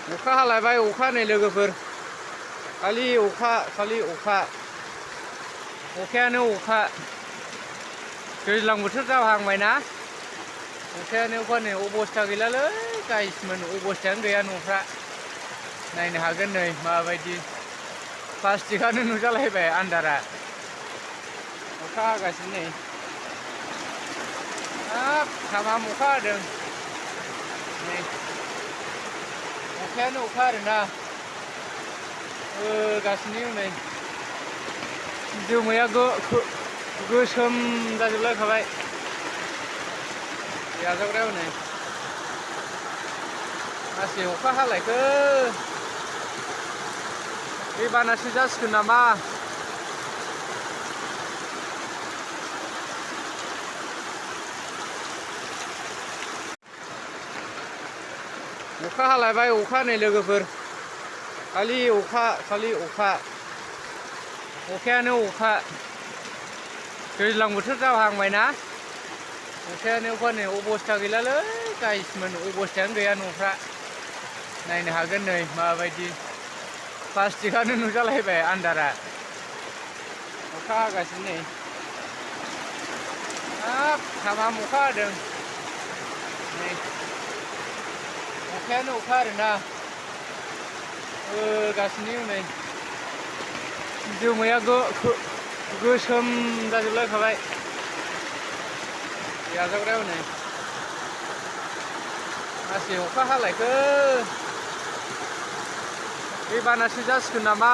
अखा हालायबाय अखा नै लोगोफोर खालि अखा अखायानो अखा दैज्लां बोथोर जाहांबायना अखायानो अखा नै अबस्था गैलालै गाइसमोन अबस्थायानो गैया न'फ्रा नायनो हागोन नै माबायदि प्लास्टिकआनो नुजालायबाय आन्दारा अखा हागासिनो नै हाब थामाम अखा हादों नै अखायानो अखा आरोना होगासिनो नै जोमैया गोसोम जाजोबलायखाबाय याजाग्रायाव नै मासे अखा हालायखो दैबानासो जासिगोन नामा अखा हालायबाय अखा नै लोगोफोर खालि अखा अखायानो अखा दैज्लां बोथोर जाहांबायना अखायानो अखा नै अबस्था गैलालै गाइसमोन अबस्थायानो गैया न'फ्रा नायनो हागोन नै माबायदि प्लास्टिकआनो नुजालायबाय आन्दारा अखा हागासिनो नै हाब थामाम अखा हादों नै अखायानो अखा आरोना होगासिनो नै जोमैया गोसोम जाजोबलायखाबाय याजाग्रायाव नै मासे अखा हालायखो दैबानासो जासिगोन नामा